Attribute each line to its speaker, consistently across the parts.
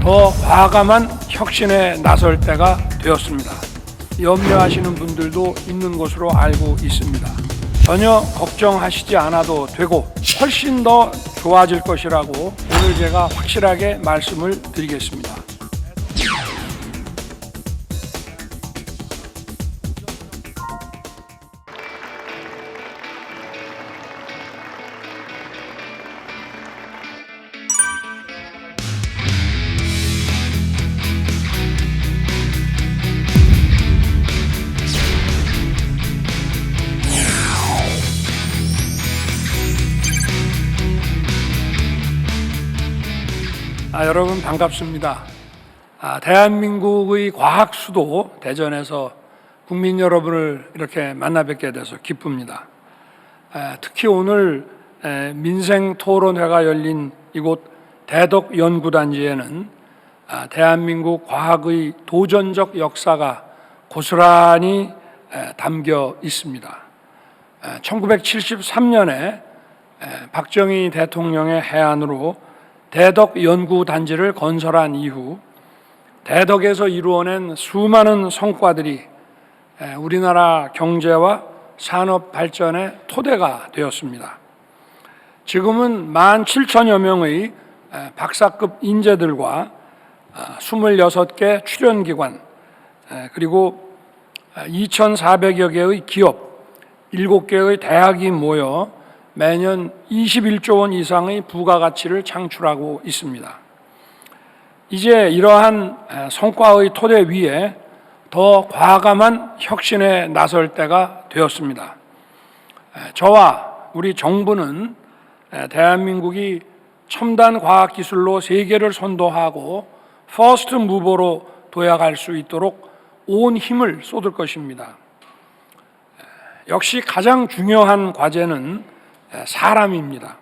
Speaker 1: 더 과감한 혁신에 나설 때가 되었습니다. 염려하시는 분들도 있는 것으로 알고 있습니다. 전혀 걱정하시지 않아도 되고 훨씬 더 좋아질 것이라고 오늘 제가 확실하게 말씀을 드리겠습니다. 여러분 반갑습니다. 대한민국의 과학 수도 대전에서 국민 여러분을 이렇게 만나 뵙게 돼서 기쁩니다. 특히 오늘 민생 토론회가 열린 이곳 대덕 연구단지에는 대한민국 과학의 도전적 역사가 고스란히 담겨 있습니다. 1973년에 박정희 대통령의 해안으로 대덕 연구단지를 건설한 이후 대덕에서 이루어낸 수많은 성과들이 우리나라 경제와 산업 발전의 토대가 되었습니다. 지금은 17,000여 명의 박사급 인재들과 26개 출연기관 그리고 2,400여 개의 기업, 7개의 대학이 모여 매년 21조 원 이상의 부가가치를 창출하고 있습니다. 이제 이러한 성과의 토대 위에 더 과감한 혁신에 나설 때가 되었습니다. 저와 우리 정부는 대한민국이 첨단 과학기술로 세계를 선도하고 퍼스트 무버로 도약할 수 있도록 온 힘을 쏟을 것입니다. 역시 가장 중요한 과제는 사람입니다.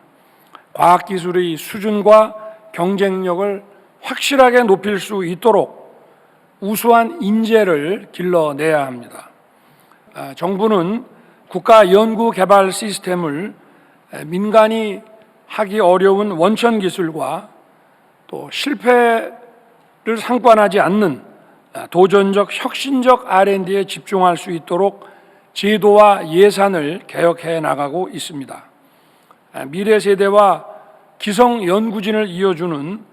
Speaker 1: 과학기술의 수준과 경쟁력을 확실하게 높일 수 있도록 우수한 인재를 길러내야 합니다. 정부는 국가 연구개발 시스템을 민간이 하기 어려운 원천기술과 또 실패를 상관하지 않는 도전적 혁신적 R&D에 집중할 수 있도록 제도와 예산을 개혁해 나가고 있습니다. 미래 세대와 기성 연구진을 이어주는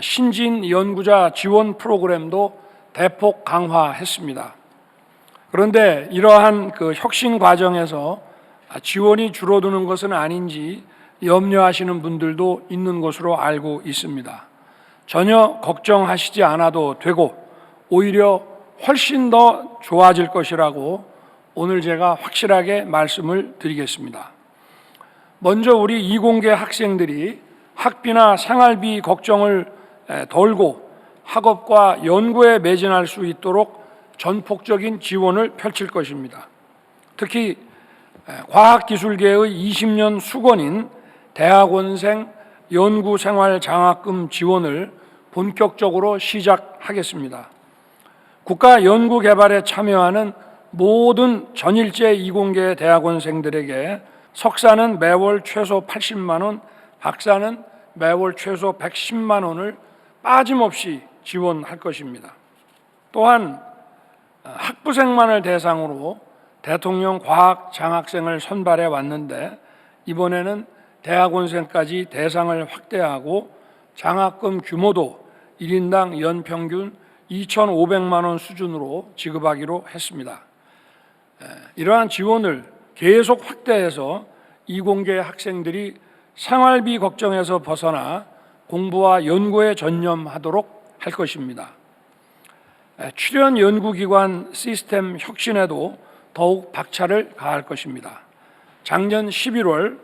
Speaker 1: 신진 연구자 지원 프로그램도 대폭 강화했습니다. 그런데 이러한 혁신 과정에서 지원이 줄어드는 것은 아닌지 염려하시는 분들도 있는 것으로 알고 있습니다. 전혀 걱정하시지 않아도 되고 오히려 훨씬 더 좋아질 것이라고 오늘 제가 확실하게 말씀을 드리겠습니다. 먼저 우리 이공계 학생들이 학비나 생활비 걱정을 덜고 학업과 연구에 매진할 수 있도록 전폭적인 지원을 펼칠 것입니다. 특히 과학기술계의 20년 수건인 대학원생 연구생활 장학금 지원을 본격적으로 시작하겠습니다. 국가 연구개발에 참여하는 모든 전일제 이공계 대학원생들에게 석사는 매월 최소 80만 원, 박사는 매월 최소 110만 원을 빠짐없이 지원할 것입니다. 또한 학부생만을 대상으로 대통령 과학 장학생을 선발해 왔는데 이번에는 대학원생까지 대상을 확대하고 장학금 규모도 1인당 연평균 2,500만 원 수준으로 지급하기로 했습니다. 이러한 지원을 계속 확대해서 이공계 학생들이 생활비 걱정에서 벗어나 공부와 연구에 전념하도록 할 것입니다. 출연 연구기관 시스템 혁신에도 더욱 박차를 가할 것입니다. 작년 11월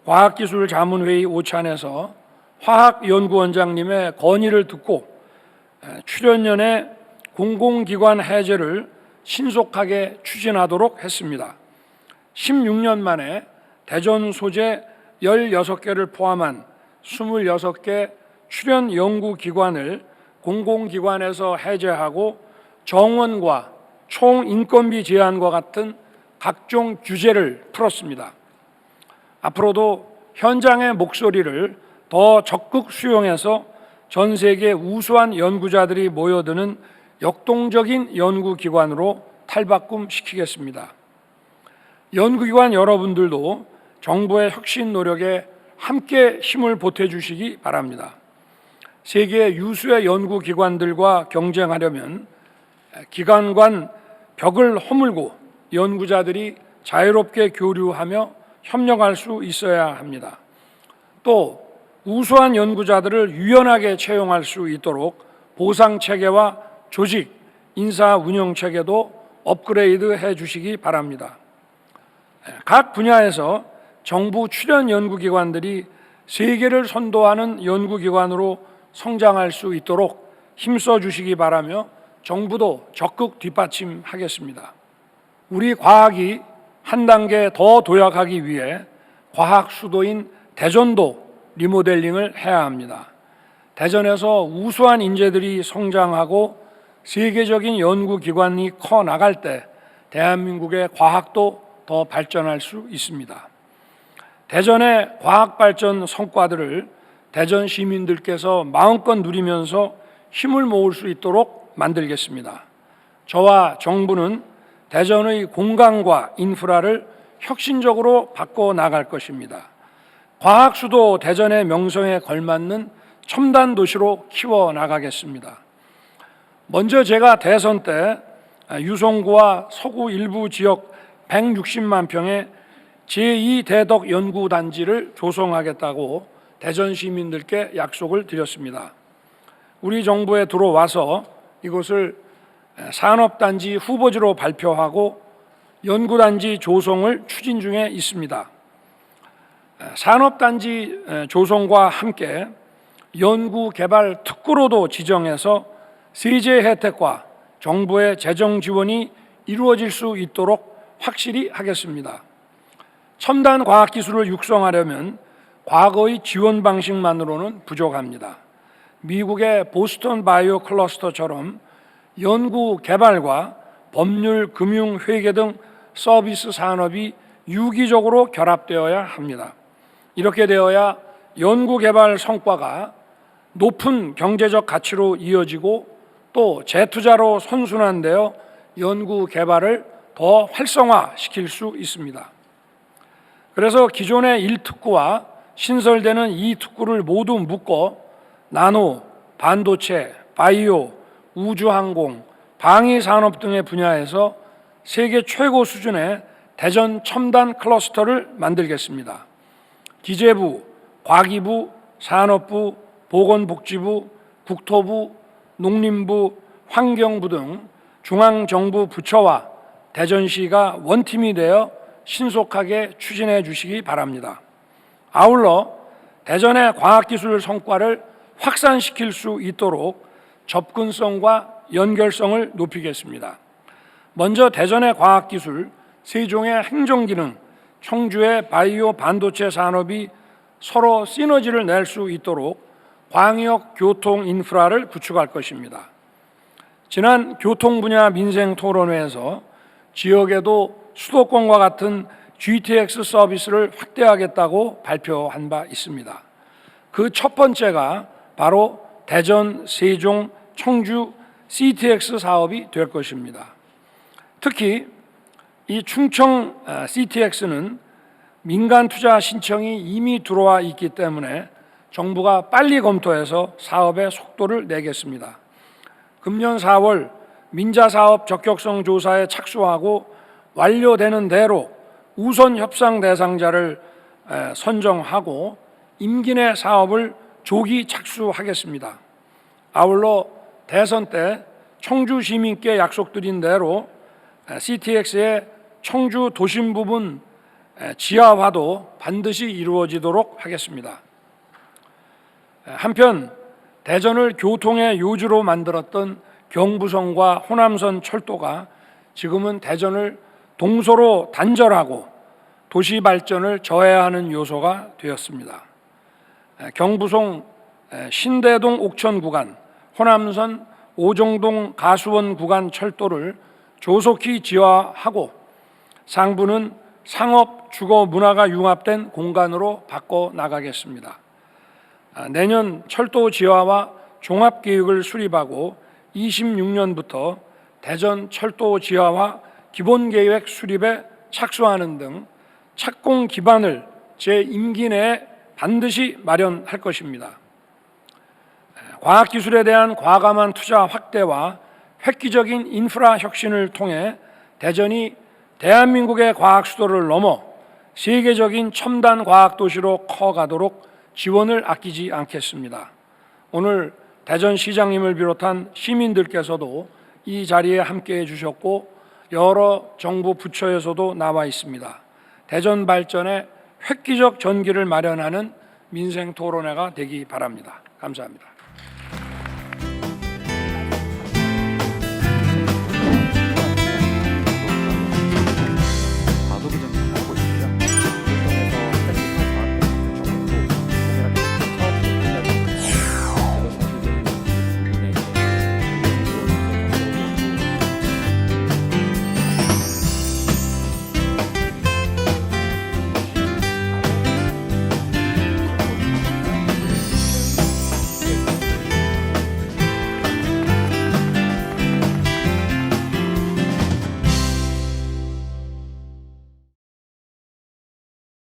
Speaker 1: 과학기술자문회의 오찬에서 화학연구원장님의 건의를 듣고 출연연의 공공기관 해제를 신속하게 추진하도록 했습니다. 16년 만에 대전 소재 16개를 포함한 26개 출연 연구기관을 공공기관에서 해제하고 정원과 총인건비 제한과 같은 각종 규제를 풀었습니다. 앞으로도 현장의 목소리를 더 적극 수용해서 전 세계 우수한 연구자들이 모여드는 역동적인 연구기관으로 탈바꿈시키겠습니다. 연구기관 여러분들도 정부의 혁신 노력에 함께 힘을 보태주시기 바랍니다. 세계 유수의 연구기관들과 경쟁하려면 기관 간 벽을 허물고 연구자들이 자유롭게 교류하며 협력할 수 있어야 합니다. 또 우수한 연구자들을 유연하게 채용할 수 있도록 보상체계와 조직, 인사 운영체계도 업그레이드 해 주시기 바랍니다. 각 분야에서 정부 출연 연구기관들이 세계를 선도하는 연구기관으로 성장할 수 있도록 힘써 주시기 바라며 정부도 적극 뒷받침하겠습니다. 우리 과학이 한 단계 더 도약하기 위해 과학 수도인 대전도 리모델링을 해야 합니다. 대전에서 우수한 인재들이 성장하고 세계적인 연구기관이 커 나갈 때 대한민국의 과학도 더 발전할 수 있습니다. 대전의 과학발전 성과들을 대전 시민들께서 마음껏 누리면서 힘을 모을 수 있도록 만들겠습니다. 저와 정부는 대전의 공간과 인프라를 혁신적으로 바꿔 나갈 것입니다. 과학수도 대전의 명성에 걸맞는 첨단 도시로 키워 나가겠습니다. 먼저 제가 대선 때 유성구와 서구 일부 지역 160만 평의 제2대덕 연구단지를 조성하겠다고 대전 시민들께 약속을 드렸습니다. 우리 정부에 들어와서 이곳을 산업단지 후보지로 발표하고 연구단지 조성을 추진 중에 있습니다. 산업단지 조성과 함께 연구개발 특구로도 지정해서 세제 혜택과 정부의 재정 지원이 이루어질 수 있도록 확실히 하겠습니다. 첨단 과학기술을 육성하려면 과거의 지원 방식만으로는 부족합니다. 미국의 보스턴 바이오 클러스터처럼 연구 개발과 법률, 금융, 회계 등 서비스 산업이 유기적으로 결합되어야 합니다. 이렇게 되어야 연구 개발 성과가 높은 경제적 가치로 이어지고 또 재투자로 선순환되어 연구 개발을 더 활성화시킬 수 있습니다. 그래서 기존의 1특구와 신설되는 2특구를 모두 묶어 나노, 반도체, 바이오, 우주항공, 방위산업 등의 분야에서 세계 최고 수준의 대전 첨단 클러스터를 만들겠습니다. 기재부, 과기부, 산업부, 보건복지부, 국토부, 농림부, 환경부 등 중앙정부 부처와 대전시가 원팀이 되어 신속하게 추진해 주시기 바랍니다. 아울러 대전의 과학기술 성과를 확산시킬 수 있도록 접근성과 연결성을 높이겠습니다. 먼저 대전의 과학기술, 세종의 행정기능, 청주의 바이오 반도체 산업이 서로 시너지를 낼 수 있도록 광역 교통 인프라를 구축할 것입니다. 지난 교통 분야 민생 토론회에서 지역에도 수도권과 같은 GTX 서비스를 확대하겠다고 발표한 바 있습니다. 그 첫 번째가 바로 대전, 세종, 청주 CTX 사업이 될 것입니다. 특히 이 충청 CTX는 민간 투자 신청이 이미 들어와 있기 때문에 정부가 빨리 검토해서 사업의 속도를 내겠습니다. 금년 4월 민자사업 적격성 조사에 착수하고 완료되는 대로 우선 협상 대상자를 선정하고 임기 내 사업을 조기 착수하겠습니다. 아울러 대선 때 청주 시민께 약속드린 대로 CTX의 청주 도심 부분 지하화도 반드시 이루어지도록 하겠습니다. 한편 대전을 교통의 요주로 만들었던 경부선과 호남선 철도가 지금은 대전을 동서로 단절하고 도시 발전을 저해야 하는 요소가 되었습니다. 경부선 신대동 옥천 구간, 호남선 오정동 가수원 구간 철도를 조속히 지하하고 상부는 상업, 주거, 문화가 융합된 공간으로 바꿔 나가겠습니다. 내년 철도 지하와 종합계획을 수립하고 26년부터 대전 철도 지하화 기본계획 수립에 착수하는 등 착공 기반을 제 임기 내에 반드시 마련할 것입니다. 과학기술에 대한 과감한 투자 확대와 획기적인 인프라 혁신을 통해 대전이 대한민국의 과학 수도를 넘어 세계적인 첨단 과학 도시로 커가도록 지원을 아끼지 않겠습니다. 오늘 대전시장님을 비롯한 시민들께서도 이 자리에 함께해 주셨고 여러 정부 부처에서도 나와 있습니다. 대전 발전에 획기적 전기를 마련하는 민생 토론회가 되기 바랍니다. 감사합니다.